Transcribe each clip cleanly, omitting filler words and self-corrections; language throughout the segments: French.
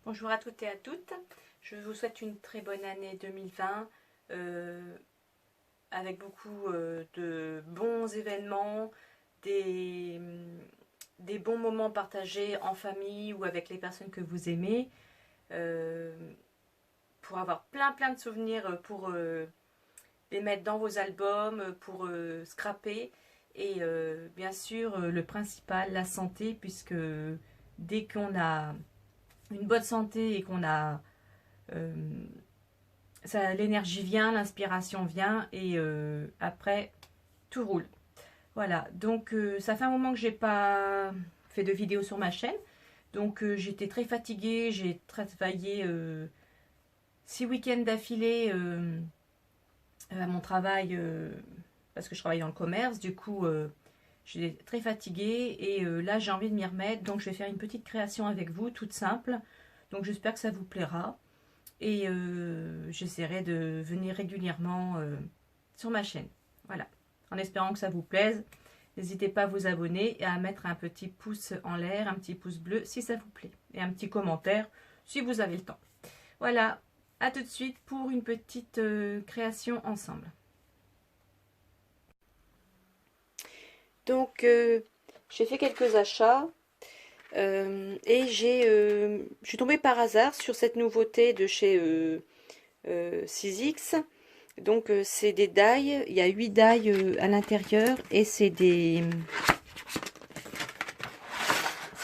Bonjour à toutes et à toutes. Je vous souhaite une très bonne année 2020 avec beaucoup de bons événements, des, des bons moments partagés en famille ou avec les personnes que vous aimez, euh, pour avoir plein de souvenirs pour les mettre dans vos albums, pour scraper et bien sûr le principal, la santé, puisque dès qu'on a une bonne santé et qu'on a euh, l'énergie vient, l'inspiration vient et après tout roule. Voilà, donc ça fait un moment que j'ai pas fait de vidéo sur ma chaîne, donc j'étais très fatiguée, j'ai travaillé 6 week-ends d'affilée à mon travail parce que je travaille dans le commerce, du coup j'étais très fatiguée et là j'ai envie de m'y remettre, donc je vais faire une petite création avec vous, toute simple, donc j'espère que ça vous plaira. Et j'essaierai de venir régulièrement sur ma chaîne. Voilà. En espérant que ça vous plaise. N'hésitez pas à vous abonner et à mettre un petit pouce en l'air, un petit pouce bleu si ça vous plaît. Et un petit commentaire si vous avez le temps. Voilà. À tout de suite pour une petite création ensemble. Donc, j'ai fait quelques achats. Et je suis tombée par hasard sur cette nouveauté de chez 6X. Donc c'est des die, il y a 8 die à l'intérieur et c'est des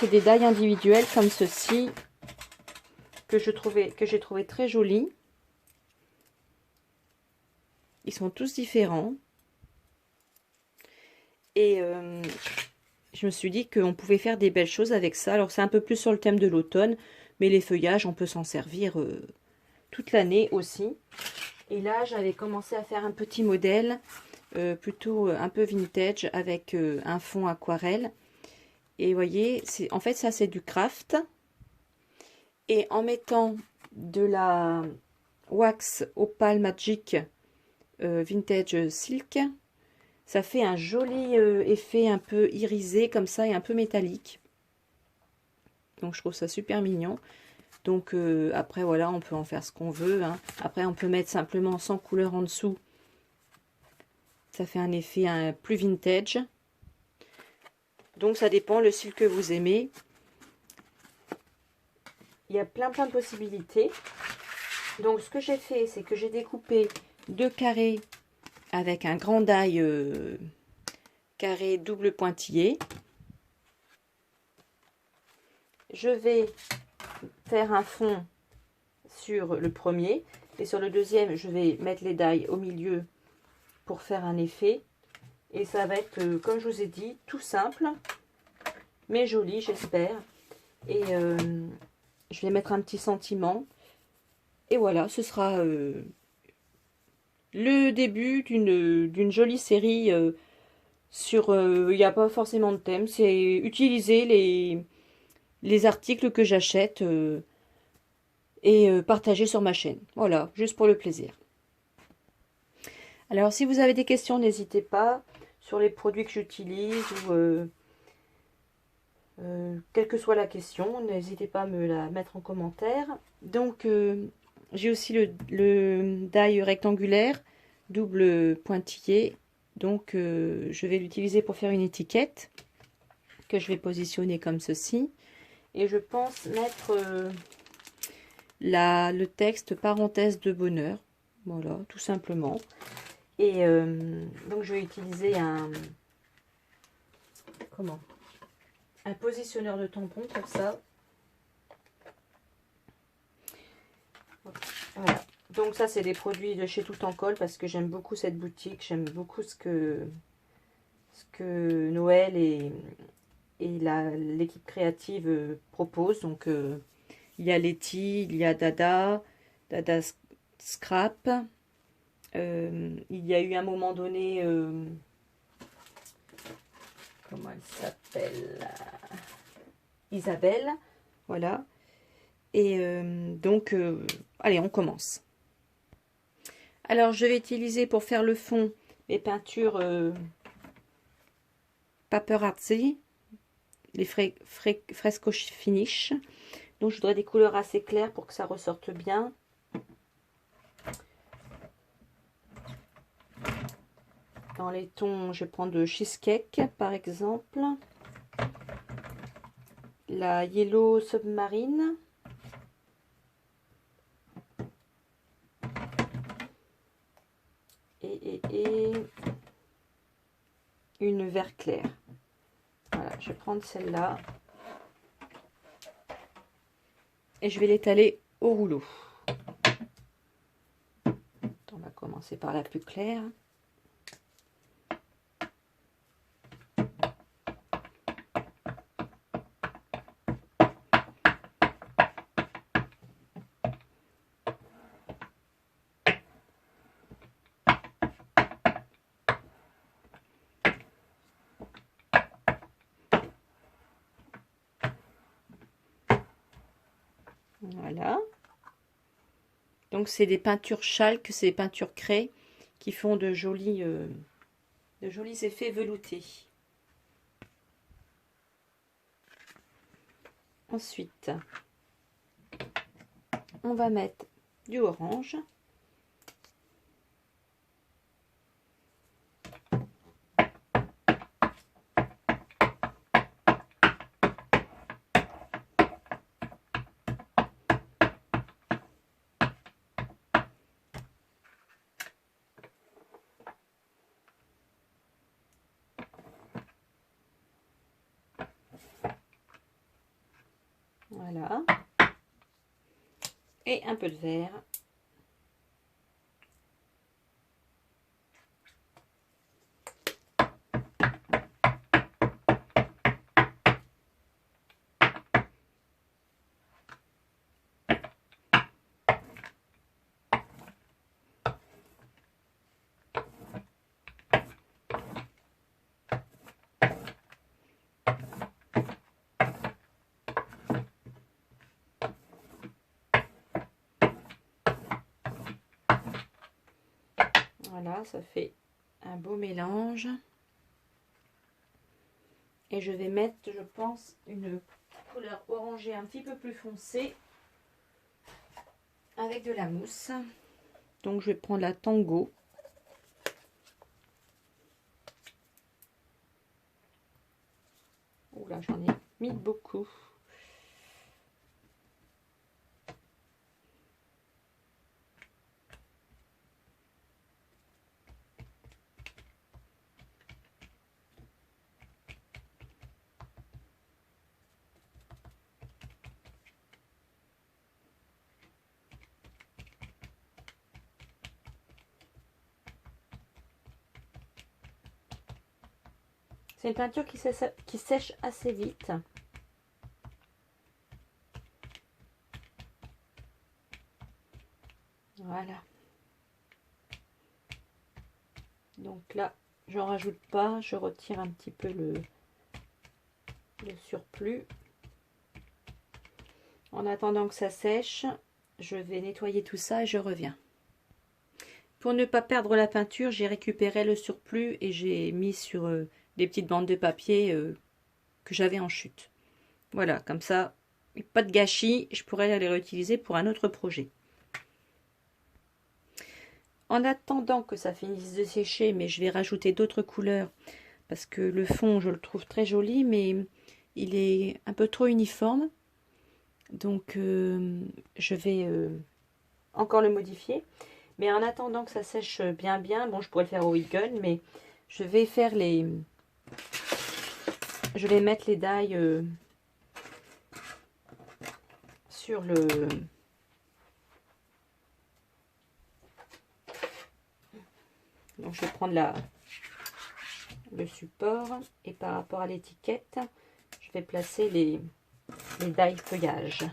die individuels comme ceci que j'ai trouvé très jolis. Ils sont tous différents. Et je me suis dit qu'on pouvait faire des belles choses avec ça. Alors c'est un peu plus sur le thème de l'automne, mais les feuillages, on peut s'en servir toute l'année aussi. Et là, j'avais commencé à faire un petit modèle, plutôt un peu vintage, avec un fond aquarelle. Et vous voyez, en fait, ça c'est du craft. Et en mettant de la wax Opal Magic Vintage Silk, ça fait un joli effet un peu irisé comme ça et un peu métallique. Donc je trouve ça super mignon. Donc après voilà, on peut en faire ce qu'on veut, hein. Après on peut mettre simplement sans couleur en dessous. Ça fait un effet plus vintage. Donc ça dépend le style que vous aimez. Il y a plein de possibilités. Donc ce que j'ai fait, c'est que j'ai découpé 2 carrés avec un grand die carré double pointillé. Je vais faire un fond sur le premier et sur le deuxième, je vais mettre les die au milieu pour faire un effet. Et ça va être, comme je vous ai dit, tout simple, mais joli, j'espère. Et je vais mettre un petit sentiment. Et voilà, ce sera le début d'une jolie série sur... Il n'y a pas forcément de thème, c'est utiliser les articles que j'achète et partager sur ma chaîne. Voilà, juste pour le plaisir. Alors, si vous avez des questions, n'hésitez pas sur les produits que j'utilise ou quelle que soit la question, n'hésitez pas à me la mettre en commentaire. Donc, j'ai aussi le die rectangulaire, double pointillé. Donc, je vais l'utiliser pour faire une étiquette que je vais positionner comme ceci. Et je pense mettre le texte parenthèse de bonheur. Voilà, tout simplement. Et donc, je vais utiliser un positionneur de tampon pour ça. Voilà. Donc ça, c'est des produits de chez Tout en Colle parce que j'aime beaucoup cette boutique. J'aime beaucoup ce que Noël et l'équipe créative propose. Donc il y a Letty, il y a Dada Scrap. Il y a eu un moment donné, comment elle s'appelle, Isabelle. Voilà. Et donc, allez, on commence. Alors, je vais utiliser pour faire le fond mes peintures Paper Artsy, les Fresco Finish. Donc je voudrais des couleurs assez claires pour que ça ressorte bien. Dans les tons, je vais prendre Cheesecake par exemple. La Yellow Submarine. Et une vert clair. Voilà, je vais prendre celle-là. Et je vais l'étaler au rouleau. On va commencer par la plus claire. Voilà. Donc c'est des peintures chalk, c'est des peintures craie qui font de jolis effets veloutés. Ensuite, on va mettre du orange. Voilà. Et un peu de vert. Voilà, ça fait un beau mélange. Et je vais mettre, je pense, une couleur orangée un petit peu plus foncée avec de la mousse. Donc je vais prendre la Tango. Oula, j'en ai mis beaucoup. C'est une peinture qui sèche assez vite. Voilà. Donc là, j'en rajoute pas, je retire un petit peu le surplus. En attendant que ça sèche, je vais nettoyer tout ça et je reviens. Pour ne pas perdre la peinture, j'ai récupéré le surplus et j'ai mis sur des petites bandes de papier que j'avais en chute. Voilà, comme ça, pas de gâchis, je pourrais les réutiliser pour un autre projet. En attendant que ça finisse de sécher, mais je vais rajouter d'autres couleurs parce que le fond, je le trouve très joli, mais il est un peu trop uniforme. Donc, je vais encore le modifier. Mais en attendant que ça sèche bien, bon, je pourrais le faire au Wigan, mais je vais faire je vais mettre les die sur le... Donc, je vais prendre le support et par rapport à l'étiquette, je vais placer les die feuillage.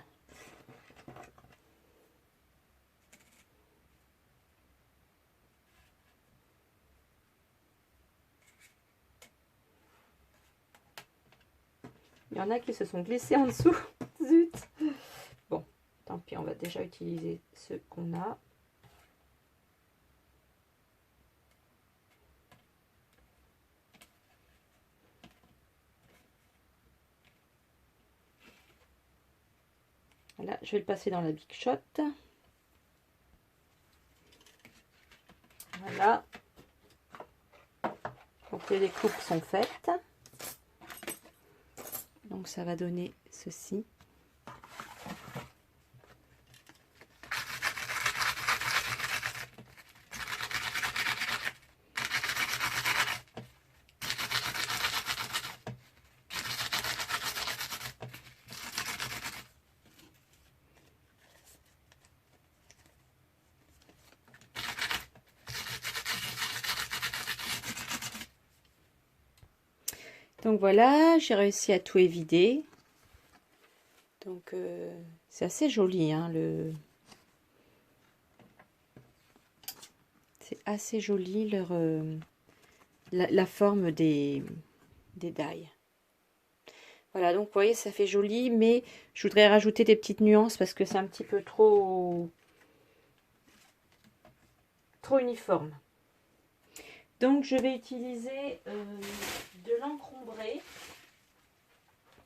Il y en a qui se sont glissés en dessous. Zut. Bon, tant pis, on va déjà utiliser ce qu'on a. Voilà, je vais le passer dans la Big Shot. Voilà. Donc les découpes sont faites. Donc ça va donner ceci. Donc voilà, j'ai réussi à tout évider. Donc c'est assez joli, hein, c'est assez joli leur la forme des dailles. Voilà, donc vous voyez, ça fait joli, mais je voudrais rajouter des petites nuances parce que c'est un petit peu trop uniforme. Donc je vais utiliser de l'encre ombrée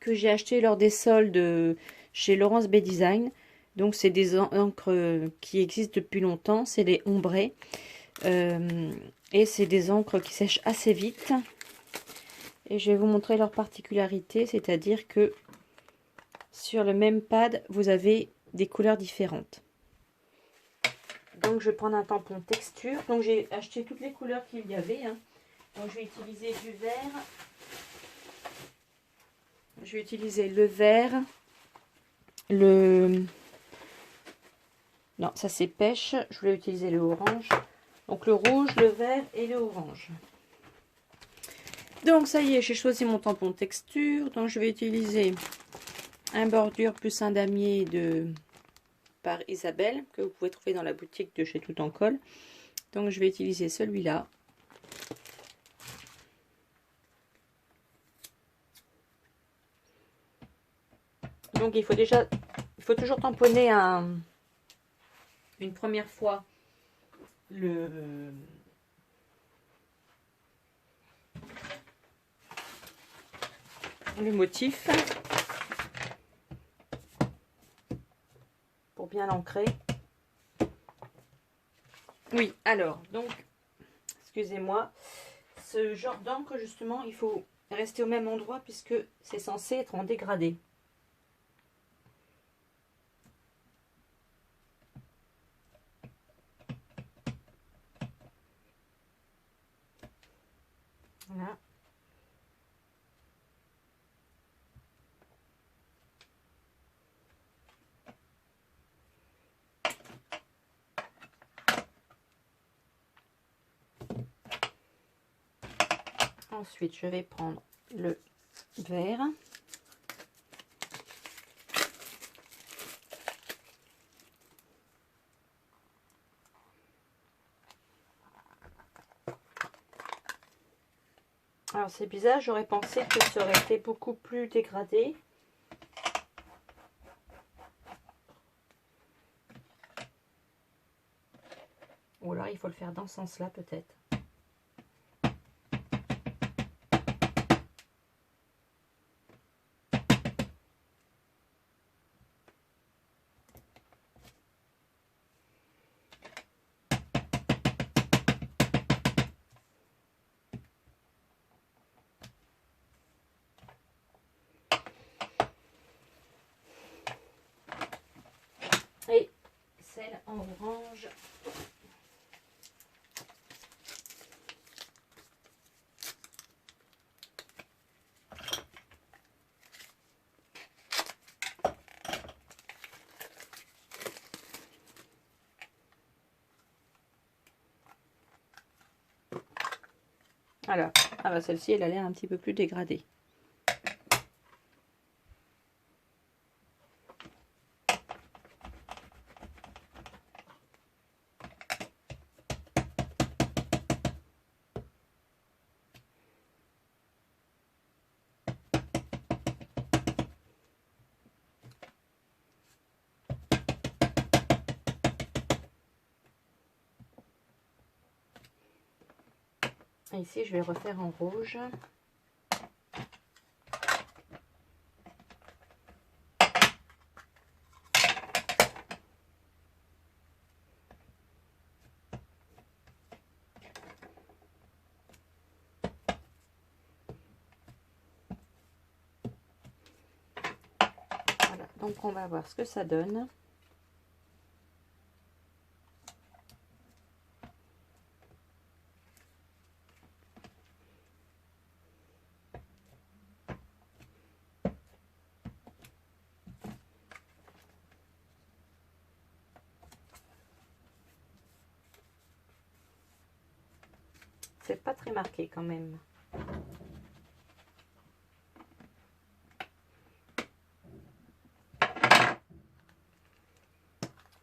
que j'ai acheté lors des soldes chez Laurence Bay Design. Donc c'est des encres qui existent depuis longtemps, c'est les ombrés. Et c'est des encres qui sèchent assez vite. Et je vais vous montrer leur particularité, c'est-à-dire que sur le même pad, vous avez des couleurs différentes. Donc je vais prendre un tampon texture. Donc j'ai acheté toutes les couleurs qu'il y avait, hein. Donc je vais utiliser du vert. Je vais utiliser le vert, non, ça c'est pêche. Je voulais utiliser le orange. Donc le rouge, le vert et le orange. Donc ça y est, j'ai choisi mon tampon texture. Donc je vais utiliser un bordure plus un damier par Isabelle, que vous pouvez trouver dans la boutique de chez Tout en Colle. Donc je vais utiliser celui-là. Donc il faut toujours tamponner une première fois le motif pour bien l'ancrer. Oui, alors, donc, excusez-moi, ce genre d'encre, justement, il faut rester au même endroit puisque c'est censé être en dégradé. Voilà. Ensuite, je vais prendre le vert. Alors, c'est bizarre, j'aurais pensé que ça aurait été beaucoup plus dégradé. Ou alors, il faut le faire dans ce sens-là, peut-être. Et celle en orange. Voilà. Ah bah celle-ci, elle a l'air un petit peu plus dégradée. Et ici, je vais refaire en rouge. Donc on va voir ce que ça donne. C'est pas très marqué quand même.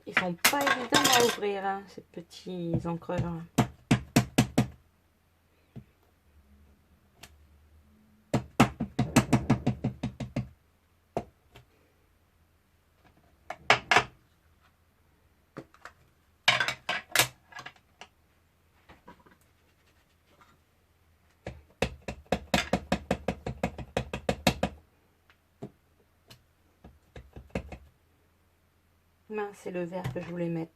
Ils sont pas évidents à ouvrir, hein, ces petits encreurs. Mince, c'est le vert que je voulais mettre.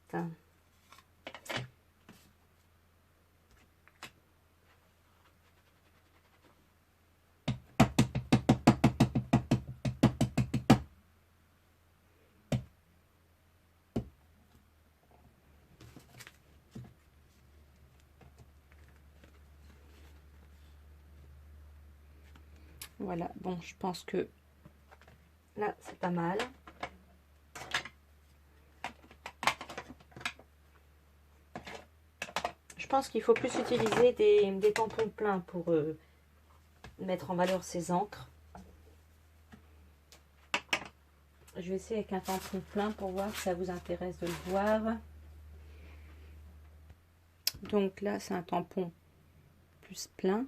Voilà, bon, je pense que là, c'est pas mal. Je pense qu'il faut plus utiliser des tampons pleins pour mettre en valeur ces encres. Je vais essayer avec un tampon plein pour voir si ça vous intéresse de le voir. Donc là, c'est un tampon plus plein.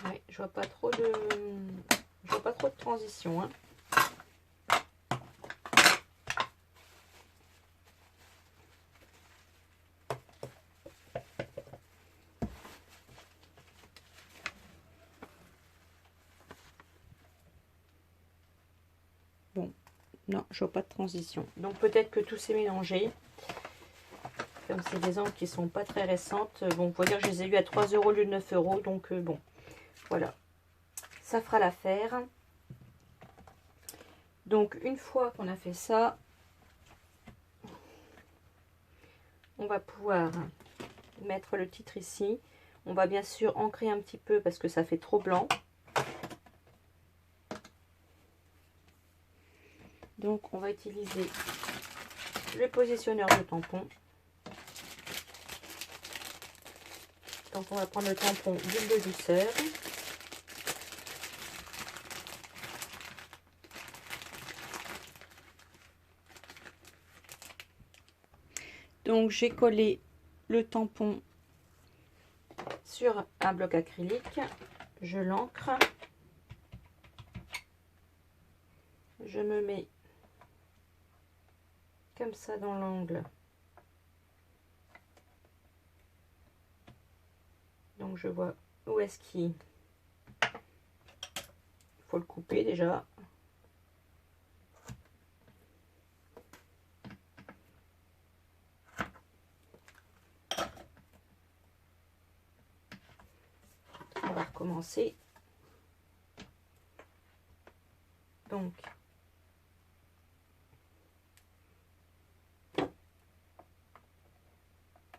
Ouais, je vois pas trop de transition, hein. Bon, non, je vois pas de transition. Donc peut-être que tout s'est mélangé. Comme c'est des encres qui sont pas très récentes. Bon, on peut dire que je les ai eues à 3 € au lieu de 9 €. Donc bon, voilà. Ça fera l'affaire. Donc une fois qu'on a fait ça, on va pouvoir mettre le titre ici. On va bien sûr ancrer un petit peu parce que ça fait trop blanc. Donc on va utiliser le positionneur de tampon. Donc on va prendre le tampon d'huile de douceur. Donc j'ai collé le tampon sur un bloc acrylique. Je l'ancre. Je me mets comme ça dans l'angle. Donc je vois où est-ce qu'il faut le couper déjà. On va recommencer. Donc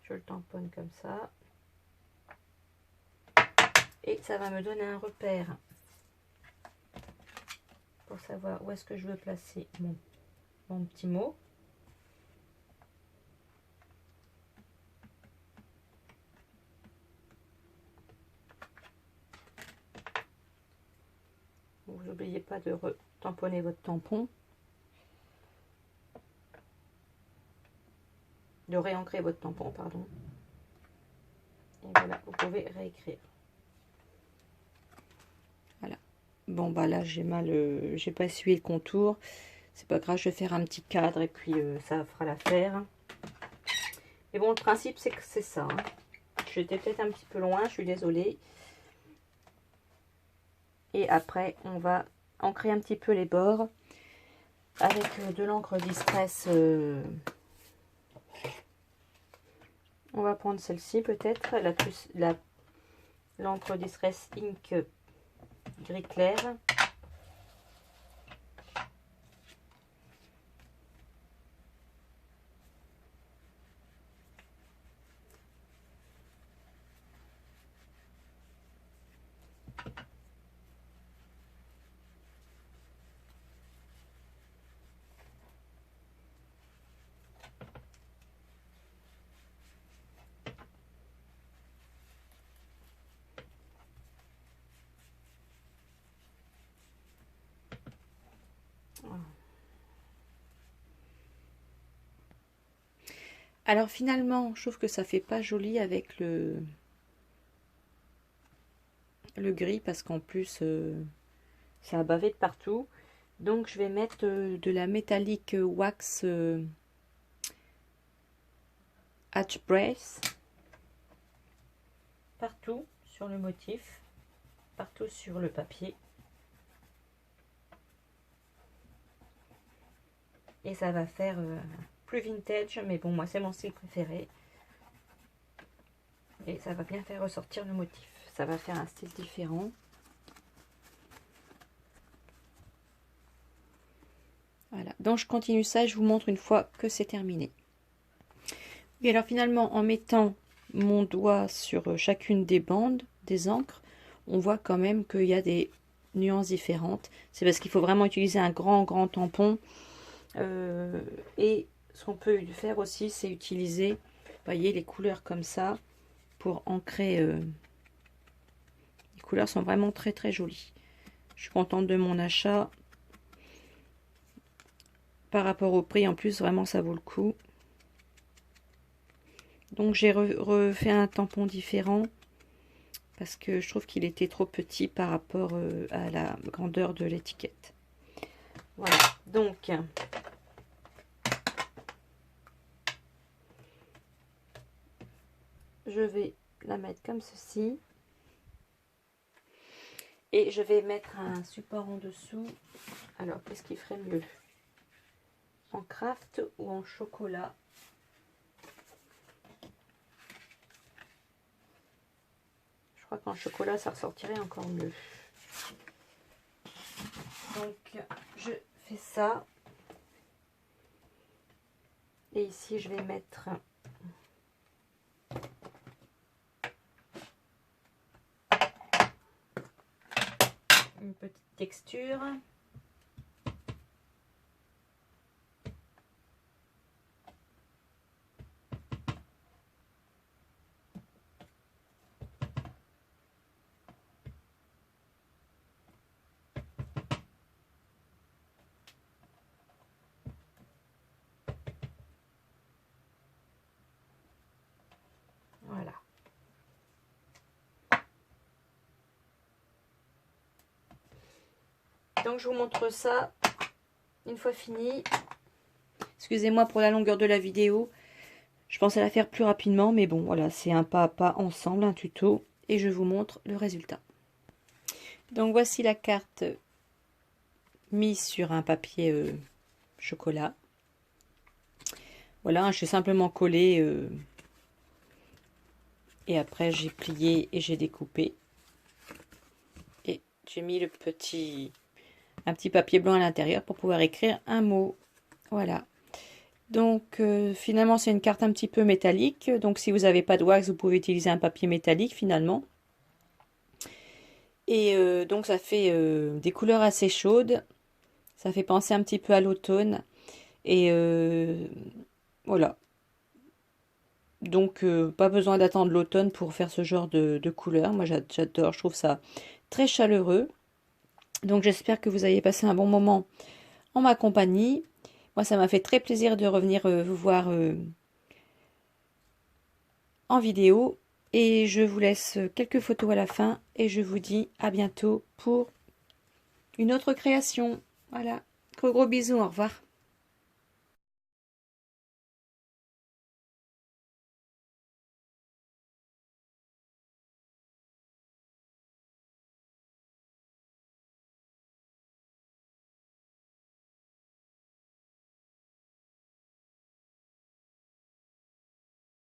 je le tamponne comme ça. Et ça va me donner un repère pour savoir où est-ce que je veux placer mon petit mot. Vous n'oubliez pas de tamponner votre tampon. De réancrer votre tampon, pardon. Et voilà, vous pouvez réécrire. Voilà. Bon, bah là, j'ai pas essuyé le contour. C'est pas grave, je vais faire un petit cadre et puis ça fera l'affaire. Et bon, le principe, c'est que c'est ça. Hein. j'étais peut-être un petit peu loin, je suis désolée. Et après, on va ancrer un petit peu les bords avec de l'encre Distress. On va prendre celle-ci peut-être, l'encre Distress Ink gris clair. Alors finalement, je trouve que ça fait pas joli avec le gris parce qu'en plus ça a bavé de partout. Donc je vais mettre de la métallique wax Hatch Brace partout sur le motif, partout sur le papier. Et ça va faire plus vintage, mais bon, moi c'est mon style préféré. Et ça va bien faire ressortir le motif. Ça va faire un style différent. Voilà, donc je continue ça et je vous montre une fois que c'est terminé. Et alors finalement, en mettant mon doigt sur chacune des bandes, des encres, on voit quand même qu'il y a des nuances différentes. C'est parce qu'il faut vraiment utiliser un grand tampon. Et ce qu'on peut faire aussi, c'est utiliser, vous voyez, les couleurs comme ça pour ancrer. Les couleurs sont vraiment très jolies. Je suis contente de mon achat. Par rapport au prix, en plus, vraiment, ça vaut le coup. Donc, j'ai refait un tampon différent parce que je trouve qu'il était trop petit par rapport à la grandeur de l'étiquette. Voilà, donc... je vais la mettre comme ceci. Et je vais mettre un support en dessous. Alors, qu'est-ce qui ferait mieux? En craft ou en chocolat? Je crois qu'en chocolat, ça ressortirait encore mieux. Donc, je fais ça. Et ici, je vais mettre... une petite texture. Voilà. Donc je vous montre ça une fois fini. Excusez-moi pour la longueur de la vidéo. Je pensais la faire plus rapidement, mais bon, voilà, c'est un pas à pas ensemble, un tuto. Et je vous montre le résultat. Donc voici la carte mise sur un papier chocolat. Voilà, j'ai simplement collé et après j'ai plié et j'ai découpé. Et j'ai mis un petit papier blanc à l'intérieur pour pouvoir écrire un mot. Voilà. Donc finalement c'est une carte un petit peu métallique. Donc si vous n'avez pas de wax, vous pouvez utiliser un papier métallique finalement. Et donc ça fait des couleurs assez chaudes. Ça fait penser un petit peu à l'automne. Et voilà. Donc pas besoin d'attendre l'automne pour faire ce genre de couleurs. Moi j'adore, je trouve ça très chaleureux. Donc j'espère que vous avez passé un bon moment en ma compagnie. Moi ça m'a fait très plaisir de revenir vous voir en vidéo. Et je vous laisse quelques photos à la fin. Et je vous dis à bientôt pour une autre création. Voilà. Gros bisous, au revoir.